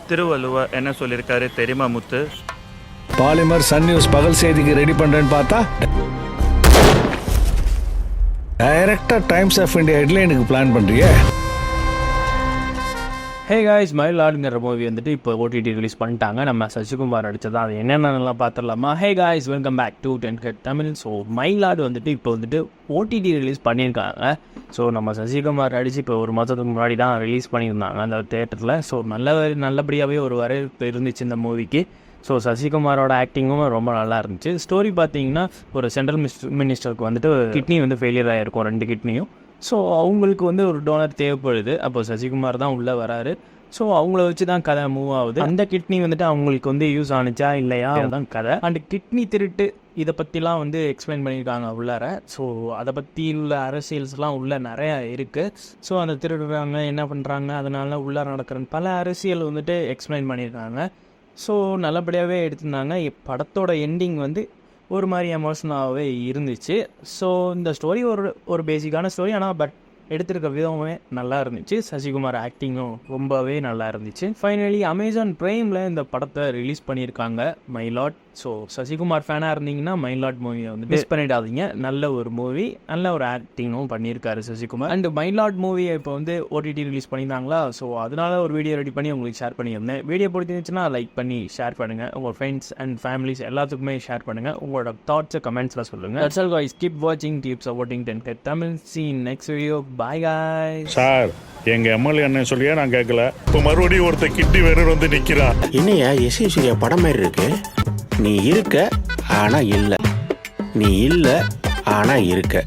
திருவள்ளுவர் என்ன சொல்லியிருக்காரு தெரியுமா முத்து? பாலிமர் சன் நியூஸ் பகல் செய்திக்கு ரெடி பண்றேன்னு பார்த்தா டைரக்டா டைம்ஸ் ஆஃப் இந்தியா ஹெட்லைனுக்கு பிளான் பண்றியே. ஹே காய்ஸ், மயிலாடுங்கிற மூவி வந்துட்டு இப்போ ஓடிடி ரிலீஸ் பண்ணிட்டாங்க. நம்ம சசிகுமார் நடிச்சதா அது என்னென்னலாம் பார்த்துடலாமா? Hey guys, welcome back to 10 Tamil. So Mayiladu வந்துட்டு இப்போ வந்துட்டு ஓடிடி ரிலீஸ் பண்ணியிருக்காங்க. ஸோ நம்ம சசிகுமார் நடிச்சு இப்போ ஒரு மாதத்துக்கு முன்னாடி தான் ரிலீஸ் பண்ணியிருந்தாங்க அந்த தேட்டரில். ஸோ நல்லபடியாகவே ஒரு வரவேற்பு இருந்துச்சு இந்த மூவிக்கு. ஸோ சசிகுமாரோட ஆக்டிங்கும் ரொம்ப நல்லா இருந்துச்சு. ஸ்டோரி பார்த்தீங்கன்னா ஒரு சென்ட்ரல் மினிஸ்டருக்கு வந்துட்டு கிட்னி வந்து ஃபெயிலியர் ஆகிருக்கும், 2 கிட்னியும். ஸோ அவங்களுக்கு வந்து ஒரு டோனர் தேவைப்படுது. அப்போ சசிகுமார் தான் உள்ளே வராரு. ஸோ அவங்கள வச்சு தான் கதை மூவ் ஆகுது. அந்த கிட்னி வந்துட்டு அவங்களுக்கு வந்து யூஸ் ஆனிச்சா இல்லையா அதுதான் கதை. அண்ட் கிட்னி திருட்டு இதை பற்றிலாம் வந்து எக்ஸ்பிளைன் பண்ணியிருக்காங்க உள்ளார. ஸோ அதை பற்றி உள்ள அரசியல்ஸ்லாம் உள்ள நிறையா இருக்குது. ஸோ அந்த திருடுறாங்க, என்ன பண்ணுறாங்க, அதனால உள்ளார நடக்கிற பல அரசியல் வந்துட்டு எக்ஸ்பிளைன் பண்ணியிருக்காங்க. ஸோ நல்லபடியாகவே எடுத்திருந்தாங்க. படத்தோட எண்டிங் வந்து ஒரு மாதிரி எமோஷனலாகவே இருந்துச்சு. ஸோ இந்த ஸ்டோரி ஒரு பேசிக்கான ஸ்டோரி, ஆனால் பட் எடுத்திருக்க விதமே நல்லா இருந்துச்சு. சசிகுமார் ஆக்டிங்கும் ரொம்பவே நல்லா இருந்துச்சு. ஃபைனலி அமேசான் ப்ரைமில் இந்த படத்தை ரிலீஸ் பண்ணியிருக்காங்க, மயிலாட். ஸோ சசிகுமார் ஃபேனாக இருந்தீங்கன்னா மயிலாட் மூவியை வந்து மிஸ் பண்ணிடாதீங்க. நல்ல ஒரு மூவி, நல்ல ஒரு ஆக்டிங்கும் பண்ணியிருக்காரு சசிகுமார். அண்ட் மயிலாட் மூவியை இப்போ வந்து ஓடிடி ரிலீஸ் பண்ணியிருந்தாங்களா, ஸோ அதனால ஒரு வீடியோ ரெடி பண்ணி உங்களுக்கு ஷேர் பண்ணியிருந்தேன். வீடியோ பிடிச்சிருந்துச்சுன்னா லைக் பண்ணி ஷேர் பண்ணுங்கள். உங்கள் ஃப்ரெண்ட்ஸ் அண்ட் ஃபேமிலிஸ் எல்லாத்துக்குமே ஷேர் பண்ணுங்கள். உங்களோட தாட்ஸை கமெண்ட்ஸில் சொல்லுங்கள். That's all guys, keep watching, keep supporting 10 Tamil. See you next video. Bye guys. Sir, எங்க எம்எல்ஏ என்ன சொல்லியா நான் கேட்கல. இப்போ மறுபடியும் ஒருத்த கிட்டி வேற வந்து நிக்கிறா. என்னையா எஸ்ஐ சூர்யா படம் மாதிரி இருக்கு. நீ இருக்க ஆனா இல்ல, நீ இல்ல ஆனா இருக்க.